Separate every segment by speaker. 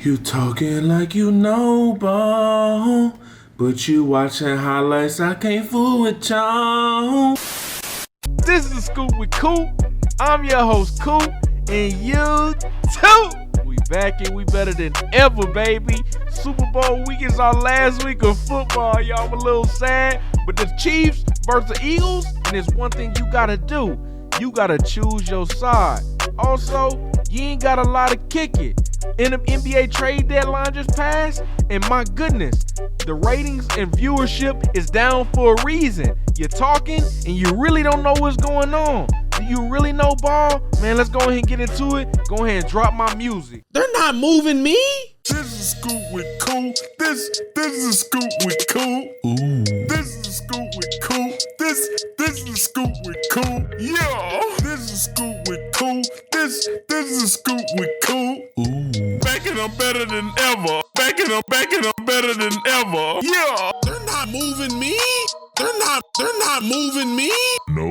Speaker 1: You talking like you know ball, but you watching highlights. I can't fool with y'all.
Speaker 2: This is the Scoop with Coop. I'm your host, Coop, and you too. We back and we better than ever, baby. Super Bowl week is our last week of football, y'all. I'm a little sad, but the Chiefs versus the Eagles, and there's one thing you gotta do. You gotta choose your side. Also, you ain't got a lot to kick it. And the NBA trade deadline just passed, and my goodness, the ratings and viewership is down for a reason. You're talking, and you really don't know what's going on. Do you really know ball? Man, let's go ahead and get into it. Go ahead and drop my music.
Speaker 3: They're not moving me.
Speaker 4: This is Scoop with Coop. This is Scoop with Coop. Ooh. This is Scoop with Coop. This is Scoop with Coop. Yeah. This is Scoop with Coop. This is Scoop with Coop. Ooh. Backing up better than ever. Backing up better than ever. Yeah.
Speaker 3: They're not moving me. They're not moving me.
Speaker 4: No.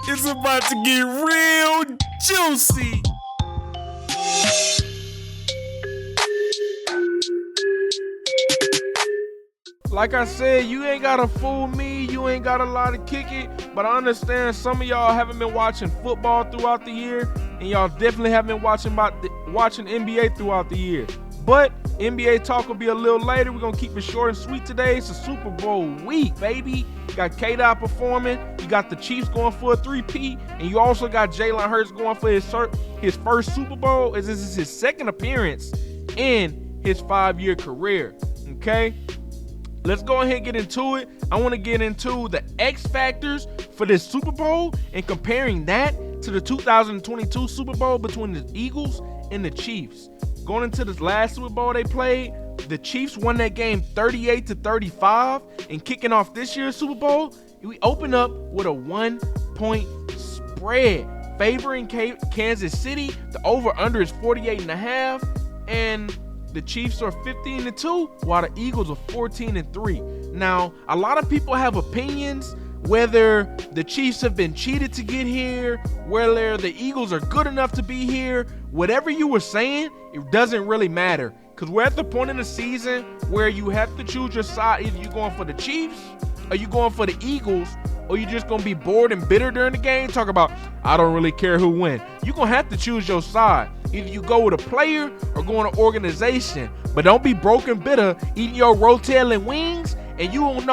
Speaker 4: It's about to get real juicy.
Speaker 2: Like I said, you ain't gotta fool me. You ain't got a lot to kick it. But I understand some of y'all haven't been watching football throughout the year, and y'all definitely haven't been watching NBA throughout the year. But NBA talk will be a little later. We're gonna keep it short and sweet today. It's a Super Bowl week, baby. You got K-Dot performing. You got the Chiefs going for a 3-peat, and you also got Jalen Hurts going for his first Super Bowl, as this is his second appearance in his 5-year career. Okay. Let's go ahead and get into it. I want to get into the X factors for this Super Bowl and comparing that to the 2022 Super Bowl between the Eagles and the Chiefs. Going into this last Super Bowl they played, the Chiefs won that game 38-35, and kicking off this year's Super Bowl, we open up with a 1-point spread favoring Kansas City. The over-under is 48.5, and the Chiefs are 15-2, while the Eagles are 14-3. Now, a lot of people have opinions whether the Chiefs have been cheated to get here, whether the Eagles are good enough to be here. Whatever you were saying, it doesn't really matter, because we're at the point in the season where you have to choose your side. Either you're going for the Chiefs, or you're going for the Eagles, or you're just going to be bored and bitter during the game. Talk about, I don't really care who wins. You're going to have to choose your side. Either you go with a player or go with an organization. But don't be broken bitter eating your rotel and wings, and you don't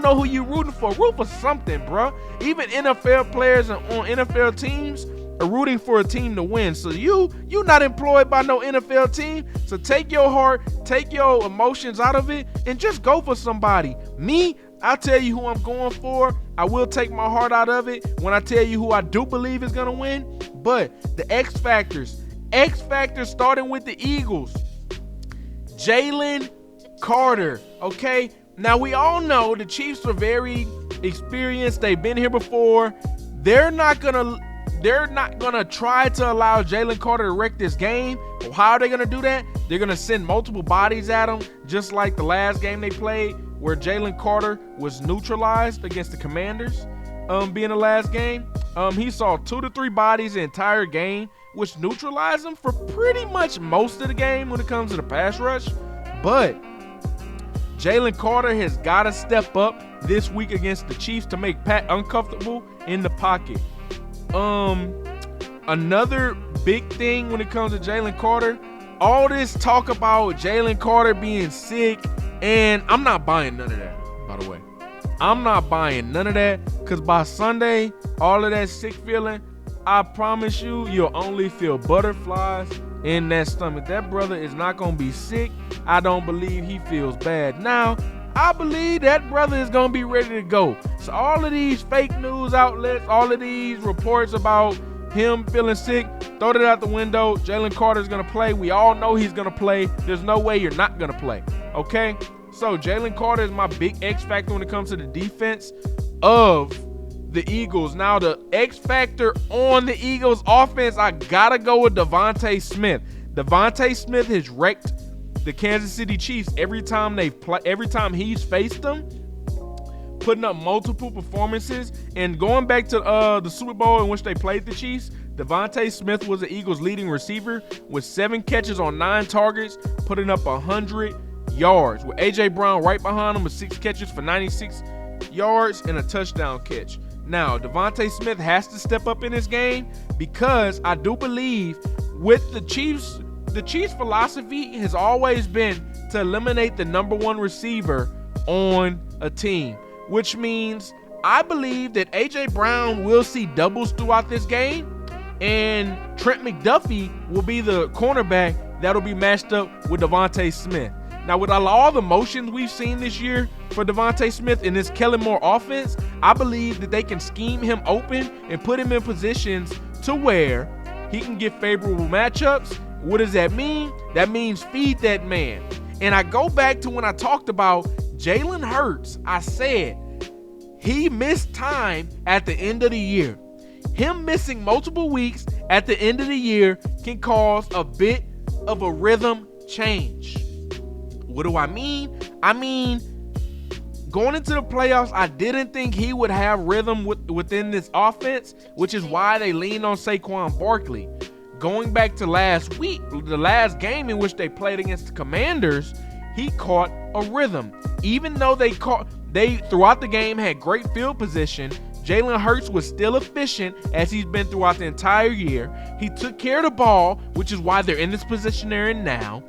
Speaker 2: know who you're rooting for. Root for something, bruh. Even NFL players on NFL teams are rooting for a team to win. So you not employed by no NFL team. So take your heart, take your emotions out of it, and just go for somebody. Me, I'll tell you who I'm going for. I will take my heart out of it when I tell you who I do believe is going to win. But the X factors starting with the Eagles. Jalen Carter, okay? Now, we all know the Chiefs are very experienced. They've been here before. They're not gonna try to allow Jalen Carter to wreck this game. How are they gonna do that? They're gonna send multiple bodies at him, just like the last game they played, where Jalen Carter was neutralized against the Commanders, being the last game. He saw 2 to 3 bodies the entire game, which neutralized him for pretty much most of the game when it comes to the pass rush. But Jalen Carter has got to step up this week against the Chiefs to make Pat uncomfortable in the pocket. Another big thing when it comes to Jalen Carter, all this talk about Jalen Carter being sick, and I'm not buying none of that, by the way. I'm not buying none of that, because by Sunday, all of that sick feeling, I promise you'll only feel butterflies in that stomach. That brother is not going to be sick. I don't believe he feels bad now. I believe that brother is going to be ready to go. So all of these fake news outlets, all of these reports about him feeling sick, throw it out the window. Jalen Carter is going to play. We all know he's going to play. There's no way you're not going to play. Okay? So Jalen Carter is my big X factor when it comes to the defense of the Eagles. Now, the X factor on the Eagles offense, I gotta go with Devontae Smith. Devontae Smith has wrecked the Kansas City Chiefs every time he's faced them, putting up multiple performances. And going back to the Super Bowl in which they played the Chiefs, DeVonta Smith was the Eagles' leading receiver with 7 catches on 9 targets, putting up 100 yards, with A.J. Brown right behind him with 6 catches for 96 yards and a touchdown catch. Now, DeVonta Smith has to step up in this game because I do believe with the Chiefs philosophy has always been to eliminate the number 1 receiver on a team, which means I believe that A.J. Brown will see doubles throughout this game, and Trent McDuffie will be the cornerback that'll be matched up with DeVonta Smith. Now, with all the motions we've seen this year for DeVonta Smith in this Kellen Moore offense, I believe that they can scheme him open and put him in positions to where he can get favorable matchups. What does that mean? That means feed that man. And I go back to when I talked about Jalen Hurts. I said he missed time at the end of the year. Him missing multiple weeks at the end of the year can cause a bit of a rhythm change. What do I mean? I mean, going into the playoffs, I didn't think he would have rhythm within this offense, which is why they leaned on Saquon Barkley. Going back to last week, the last game in which they played against the Commanders, he caught a rhythm. Even though they throughout the game had great field position, Jalen Hurts was still efficient as he's been throughout the entire year. He took care of the ball, which is why they're in this position they're in now.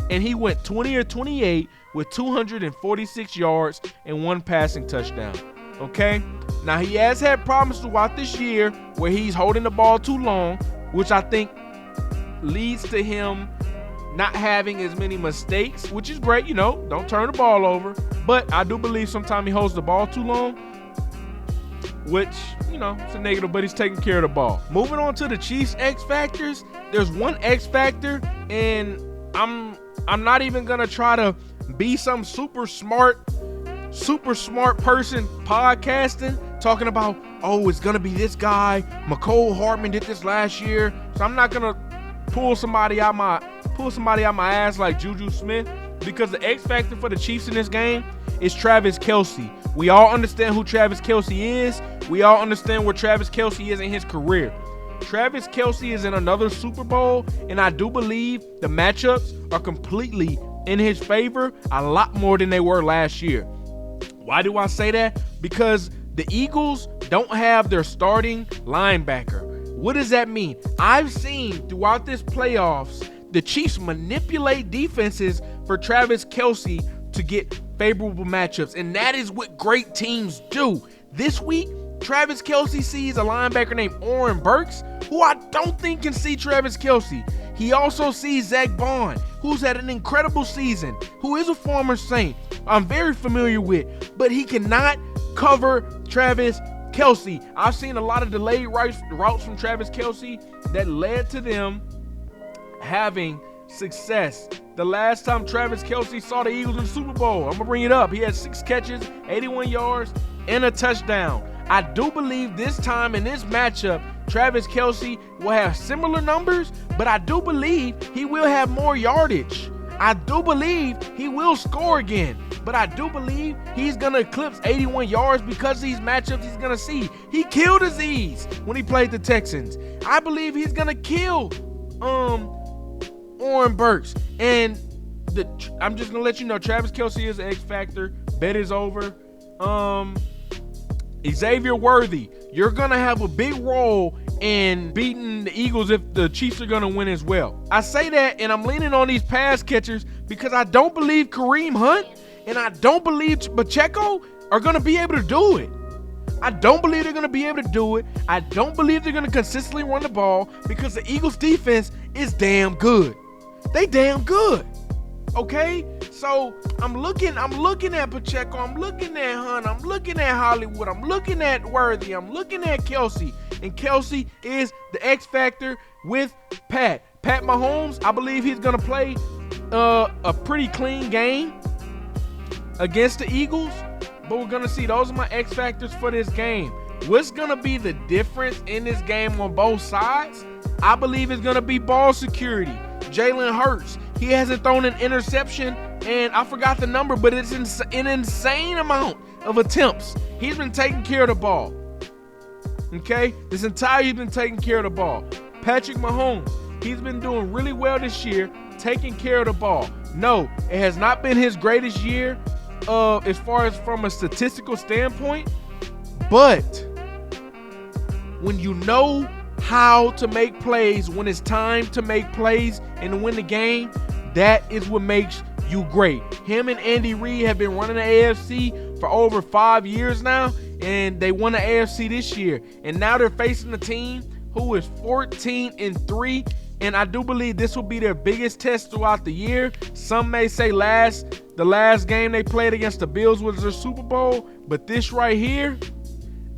Speaker 2: And he went 20 or 28 with 246 yards and 1 passing touchdown. Okay? Now, he has had problems throughout this year where he's holding the ball too long, which I think leads to him not having as many mistakes, which is great, don't turn the ball over. But I do believe sometimes he holds the ball too long, which, it's a negative, but he's taking care of the ball. Moving on to the Chiefs X Factors, there's one X Factor, and I'm not even going to try to be some super smart person podcasting, talking about, it's going to be this guy. McCole Hardman did this last year. So I'm not going to pull somebody out my ass like Juju Smith, because the X factor for the Chiefs in this game is Travis Kelce. We all understand who Travis Kelce is. We all understand where Travis Kelce is in his career. Travis Kelce is in another Super Bowl, and I do believe the matchups are completely in his favor, a lot more than they were last year. Why do I say that? Because the Eagles don't have their starting linebacker. What does that mean? I've seen throughout this playoffs the Chiefs manipulate defenses for Travis Kelce to get favorable matchups, and that is what great teams do. This week, Travis Kelce sees a linebacker named Oren Burks, who I don't think can see Travis Kelce. He also sees Zach Bond, who's had an incredible season, who is a former Saint I'm very familiar with, but he cannot cover Travis Kelce. I've seen a lot of delayed routes from Travis Kelce that led to them having success. The last time Travis Kelce saw the Eagles in the Super Bowl, I'm going to bring it up. He had 6 catches, 81 yards, and a touchdown. I do believe this time in this matchup, Travis Kelce will have similar numbers, but I do believe he will have more yardage. I do believe he will score again, but I do believe he's going to eclipse 81 yards because these matchups he's going to see. He killed Azeez when he played the Texans. I believe he's going to kill Oren Burks. And I'm just going to let you know, Travis Kelce is an X factor. Bet is over. Xavier Worthy, you're going to have a big role in beating the Eagles if the Chiefs are going to win as well. I say that, and I'm leaning on these pass catchers because I don't believe Kareem Hunt and I don't believe Pacheco are going to be able to do it. I don't believe they're going to be able to do it. I don't believe they're going to consistently run the ball because the Eagles defense is damn good. They damn good. Okay? So I'm looking at Pacheco, I'm looking at Hunt, I'm looking at Hollywood, I'm looking at Worthy, I'm looking at Kelce, and Kelce is the X factor with Pat Mahomes. I believe he's gonna play a pretty clean game against the Eagles, but we're gonna see. Those are my X factors for this game. What's gonna be the difference in this game on both sides? I believe it's gonna be ball security. Jalen Hurts, he hasn't thrown an interception, and I forgot the number, but it's an insane amount of attempts. He's been taking care of the ball. Okay? This entire year he's been taking care of the ball. Patrick Mahomes, he's been doing really well this year, taking care of the ball. No, it has not been his greatest year as far as from a statistical standpoint, but when you know how to make plays, when it's time to make plays and to win the game, that is what makes you great. Him and Andy Reid have been running the AFC for over 5 years now, and they won the AFC this year. And now they're facing a team who is 14-3, and I do believe this will be their biggest test throughout the year. Some may say the last game they played against the Bills was their Super Bowl, but this right here,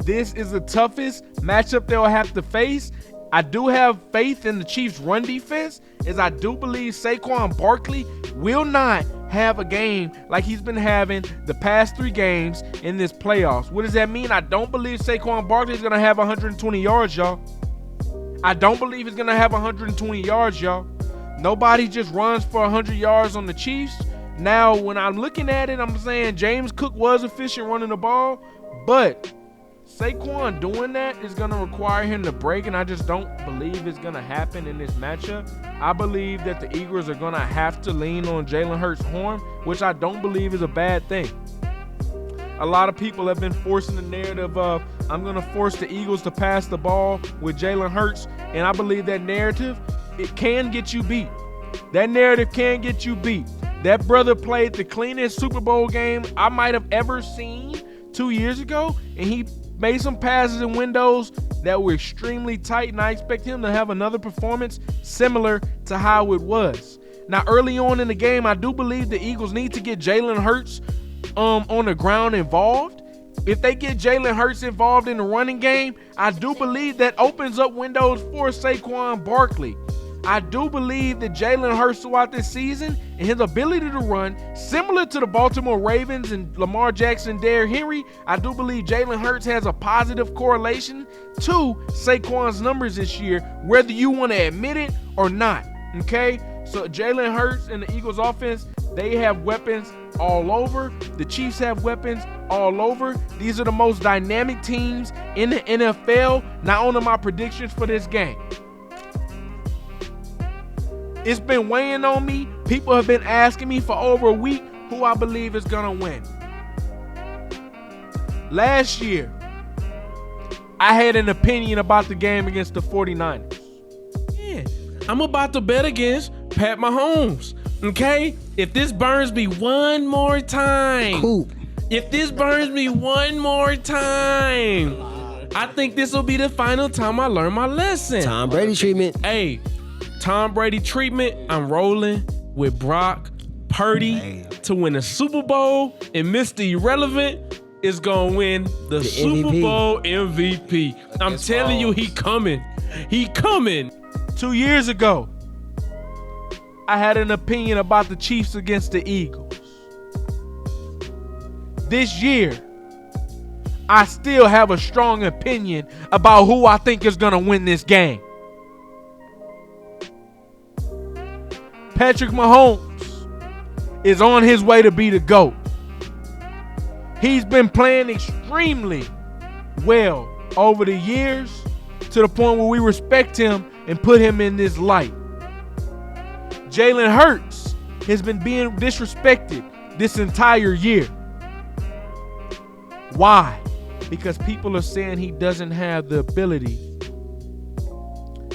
Speaker 2: this is the toughest matchup they'll have to face. I do have faith in the Chiefs' run defense, as I do believe Saquon Barkley will not have a game like he's been having the past 3 games in this playoffs. What does that mean? I don't believe Saquon Barkley is going to have 120 yards, y'all. I don't believe he's going to have 120 yards, y'all. Nobody just runs for 100 yards on the Chiefs. Now, when I'm looking at it, I'm saying James Cook was efficient running the ball, but Saquon doing that is going to require him to break, and I just don't believe it's going to happen in this matchup. I believe that the Eagles are going to have to lean on Jalen Hurts' horn, which I don't believe is a bad thing. A lot of people have been forcing the narrative of, I'm going to force the Eagles to pass the ball with Jalen Hurts, and I believe that narrative, it can get you beat. That narrative can get you beat. That brother played the cleanest Super Bowl game I might have ever seen 2 years ago, and he made some passes in windows that were extremely tight, and I expect him to have another performance similar to how it was. Now, early on in the game, I do believe the Eagles need to get Jalen Hurts on the ground involved. If they get Jalen Hurts involved in the running game, I do believe that opens up windows for Saquon Barkley. I do believe that Jalen Hurts throughout this season and his ability to run, similar to the Baltimore Ravens and Lamar Jackson, Derrick Henry, I do believe Jalen Hurts has a positive correlation to Saquon's numbers this year, whether you want to admit it or not, okay? So Jalen Hurts and the Eagles offense, they have weapons all over. The Chiefs have weapons all over. These are the most dynamic teams in the NFL. Now on to my predictions for this game. It's been weighing on me. People have been asking me for over a week who I believe is going to win. Last year, I had an opinion about the game against the 49ers.
Speaker 1: Yeah, I'm about to bet against Pat Mahomes. Okay? If this burns me one more time.
Speaker 5: Cool.
Speaker 1: If this burns me one more time, I think this will be the final time I learn my lesson.
Speaker 5: Tom Brady treatment.
Speaker 1: Hey, Tom Brady treatment, I'm rolling with Brock Purdy to win the Super Bowl, and Mr. Irrelevant is going to win the Super
Speaker 5: MVP.
Speaker 1: Bowl MVP. I'm telling you, he coming. He coming.
Speaker 2: 2 years ago, I had an opinion about the Chiefs against the Eagles. This year, I still have a strong opinion about who I think is going to win this game. Patrick Mahomes is on his way to be the GOAT. He's been playing extremely well over the years to the point where we respect him and put him in this light. Jalen Hurts has been being disrespected this entire year. Why? Because people are saying he doesn't have the ability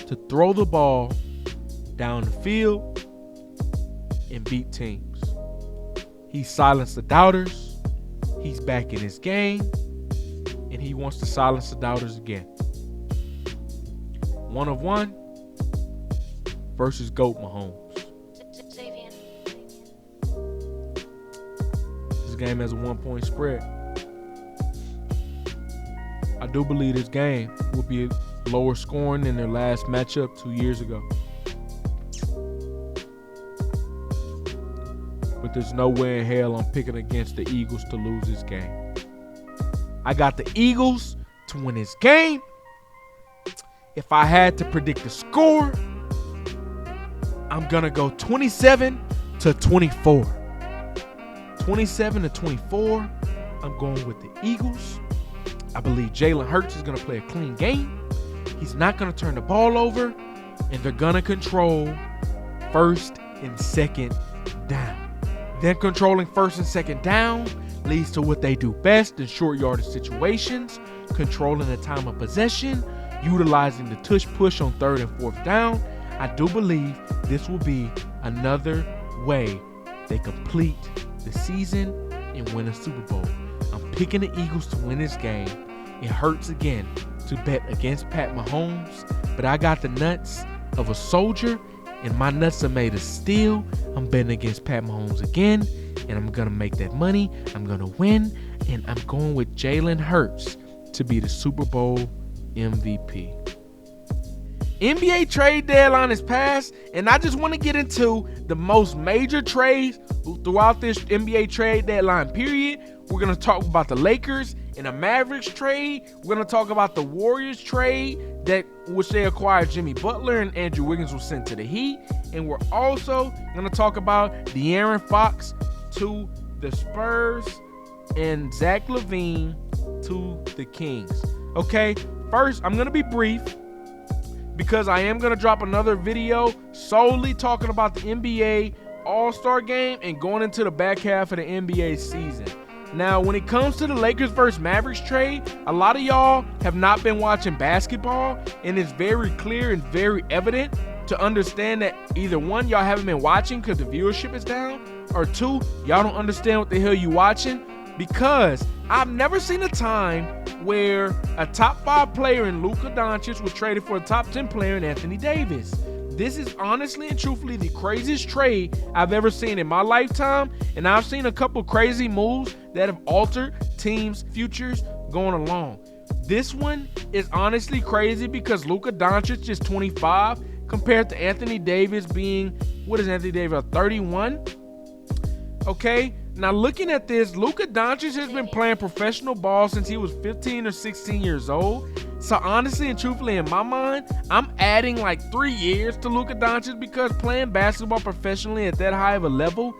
Speaker 2: to throw the ball down the field and beat teams. He silenced the doubters. He's back in his game, and he wants to silence the doubters again. 1 of 1 versus GOAT Mahomes. This game has a 1-point spread. I do believe this game will be lower scoring than their last matchup 2 years ago. But there's no way in hell I'm picking against the Eagles to lose this game. I got the Eagles to win this game. If I had to predict the score, I'm going to go 27-24. 27-24. I'm going with the Eagles I believe Jalen Hurts is going to play a clean game. He's not going to turn the ball over, and they're going to control first and second down. Then controlling first and second down leads to what they do best in short yardage situations, controlling the time of possession, utilizing the tush push on third and fourth down. I do believe this will be another way they complete the season and win a Super Bowl. I'm picking the Eagles to win this game. It hurts again to bet against Pat Mahomes, but I got the nuts of a soldier, and my nuts are made of steel. I'm betting against Pat Mahomes again, and I'm going to make that money. I'm going to win, and I'm going with Jalen Hurts to be the Super Bowl MVP. NBA trade deadline is passed, and I just want to get into the most major trades throughout this NBA trade deadline period. We're going to talk about the Lakers and the Mavericks trade. We're going to talk about the Warriors trade, which they acquired Jimmy Butler and Andrew Wiggins was sent to the Heat. And we're also going to talk about De'Aaron Fox to the Spurs and Zach LaVine to the Kings. Okay, first, I'm going to be brief, because I am going to drop another video solely talking about the NBA All-Star Game and going into the back half of the NBA season. Now, when it comes to the Lakers versus Mavericks trade, a lot of y'all have not been watching basketball, and it's very clear and very evident to understand that either one, y'all haven't been watching because the viewership is down, or two, y'all don't understand what the hell you watching, because I've never seen a time where a top 5 player in Luka Doncic was traded for a top 10 player in Anthony Davis. This is honestly and truthfully the craziest trade I've ever seen in my lifetime, and I've seen a couple crazy moves that have altered teams' futures going along. This one is honestly crazy because Luka Doncic is 25 compared to Anthony Davis being, what is Anthony Davis, 31? Okay, now looking at this, Luka Doncic has been playing professional ball since he was 15 or 16 years old. So honestly and truthfully, in my mind, I'm adding like 3 years to Luka Doncic because playing basketball professionally at that high of a level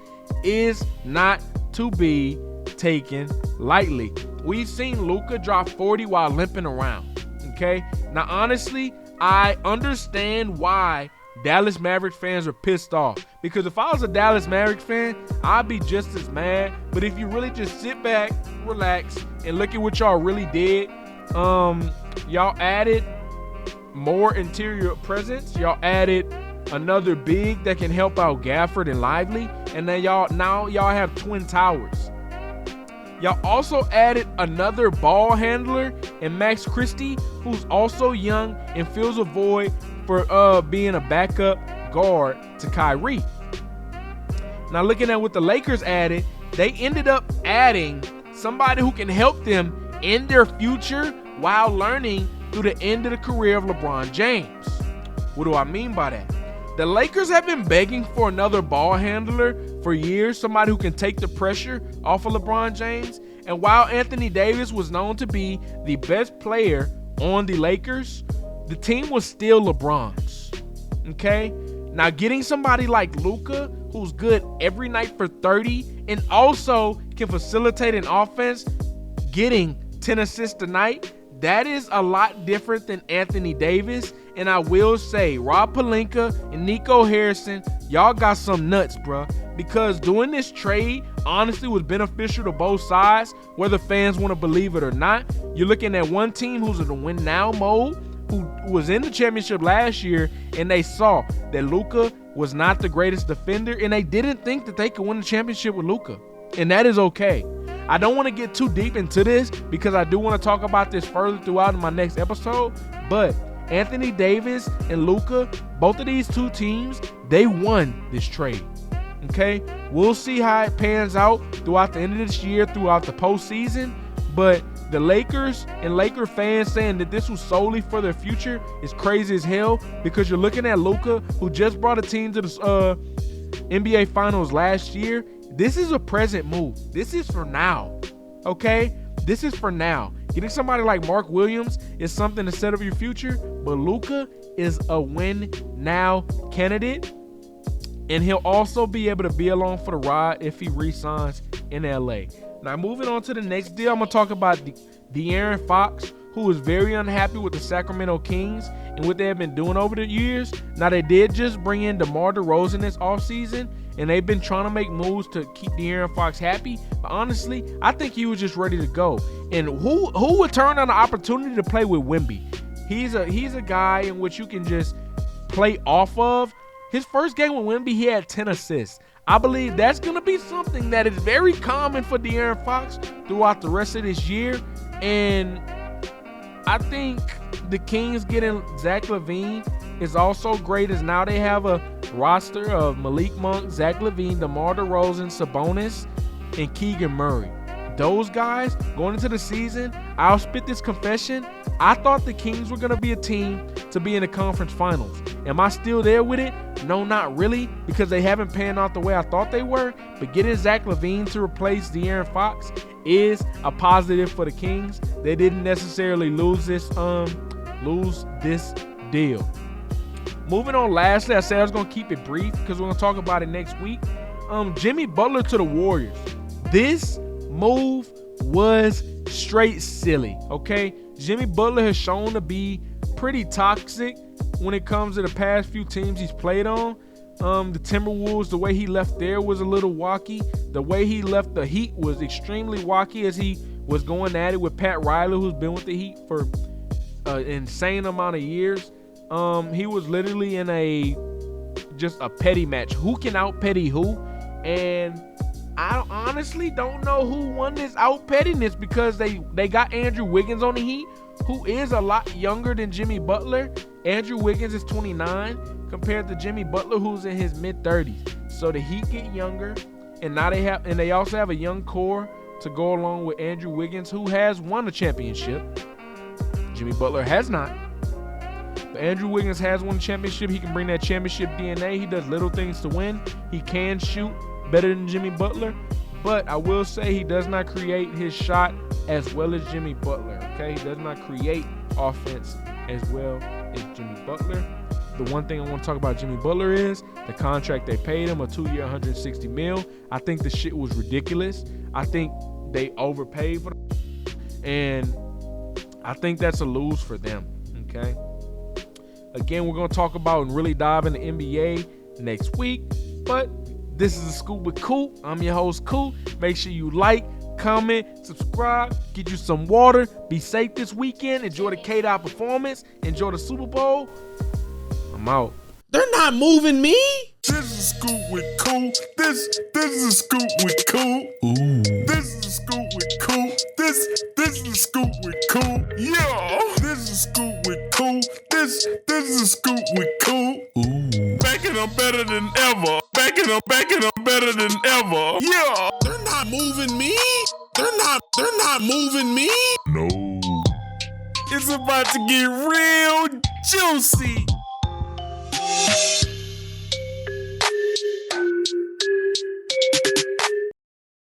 Speaker 2: is not to be taken lightly. We've seen Luka drop 40 while limping around. Okay, now honestly, I understand why Dallas Mavericks fans are pissed off, because if I was a Dallas Mavericks fan, I'd be just as mad. But if you really just sit back, relax, and look at what y'all really did, y'all added more interior presence. Y'all added another big that can help out Gafford and Lively, and then y'all have Twin Towers. Y'all also added another ball handler in Max Christie, who's also young and fills a void for being a backup guard to Kyrie. Now looking at what the Lakers added, they ended up adding somebody who can help them in their future while learning through the end of the career of LeBron James. What do I mean by that? The Lakers have been begging for another ball handler for years, somebody who can take the pressure off of LeBron James. And while Anthony Davis was known to be the best player on the Lakers, the team was still LeBron's. Okay? Now getting somebody like Luka, who's good every night for 30 and also can facilitate an offense, getting 10 assists a night, that is a lot different than Anthony Davis. And I will say, Rob Pelinka and Nico Harrison, y'all got some nuts, bruh. Because doing this trade honestly was beneficial to both sides, whether fans want to believe it or not. You're looking at one team who's in the win now mode, who was in the championship last year, and they saw that Luka was not the greatest defender, and they didn't think that they could win the championship with Luka. And that is okay. I don't want to get too deep into this because I do want to talk about this further throughout in my next episode, but Anthony Davis and Luka, both of these two teams, they won this trade. Okay, we'll see how it pans out throughout the end of this year, throughout the postseason. But the Lakers and Laker fans saying that this was solely for their future is crazy as hell, because you're looking at Luka, who just brought a team to the NBA Finals last year. This is a present move. This is for now. Okay, this is for now. Getting somebody like Mark Williams is something to set up your future, but Luka is a win now candidate. And he'll also be able to be along for the ride if he re-signs in LA. Now, moving on to the next deal, I'm going to talk about De'Aaron Fox, who is very unhappy with the Sacramento Kings and what they have been doing over the years. Now, they did just bring in DeMar DeRozan this offseason, and they've been trying to make moves to keep De'Aaron Fox happy. But honestly, I think he was just ready to go. And who would turn on the opportunity to play with Wemby? He's a guy in which you can just play off of. His first game with Wemby, he had 10 assists. I believe that's going to be something that is very common for De'Aaron Fox throughout the rest of this year. And I think the Kings getting Zach LaVine is also great, as now they have a roster of Malik Monk, Zach LaVine, DeMar DeRozan, Sabonis, and Keegan Murray. Those guys, going into the season, I'll spit this confession, I thought the Kings were going to be a team to be in the conference finals. Am I still there with it? No, not really, because they haven't panned out the way I thought they were. But getting Zach LaVine to replace De'Aaron Fox is a positive for the Kings. They didn't necessarily lose this deal. Moving on, lastly, I said I was going to keep it brief because we're going to talk about it next week. Jimmy Butler to the Warriors. This move was straight silly, okay? Jimmy Butler has shown to be pretty toxic when it comes to the past few teams he's played on. The Timberwolves, the way he left there was a little wacky. The way he left the Heat was extremely wacky, as he was going at it with Pat Riley, who's been with the Heat for an insane amount of years. He was literally in just a petty match. Who can out-petty who? And I honestly don't know who won this out-pettiness, because they got Andrew Wiggins on the Heat, who is a lot younger than Jimmy Butler. Andrew Wiggins is 29 compared to Jimmy Butler, who's in his mid-30s. So the Heat get younger, and now they also have a young core to go along with Andrew Wiggins, who has won a championship. Jimmy Butler has not. But Andrew Wiggins has won a championship. He can bring that championship DNA. He does little things to win. He can shoot better than Jimmy Butler, but I will say he does not create his shot as well as Jimmy Butler, okay? He does not create offense as well as Jimmy Butler. The one thing I want to talk about Jimmy Butler is the contract they paid him, a 2-year, $160 million. I think the shit was ridiculous. I think they overpaid for them, and I think that's a lose for them, okay? Again, we're going to talk about and really dive into NBA next week, but this is a Scoop with Coop. I'm your host, Coop. Make sure you like, comment, subscribe, get you some water. Be safe this weekend. Enjoy the K-Dot performance. Enjoy the Super Bowl. I'm out.
Speaker 3: They're not moving me.
Speaker 4: This is Scoop with Cool. This is a Scoop with Cool. Ooh. This is a Scoop with Cool. This is a Scoop with Cool. Yeah. This is a Scoop with Cool. This is a Scoop with Cool. Ooh. Back it up better than ever. Back it up better than ever. Yeah.
Speaker 3: They're not moving me. They're not moving me.
Speaker 4: No. It's about to get real juicy.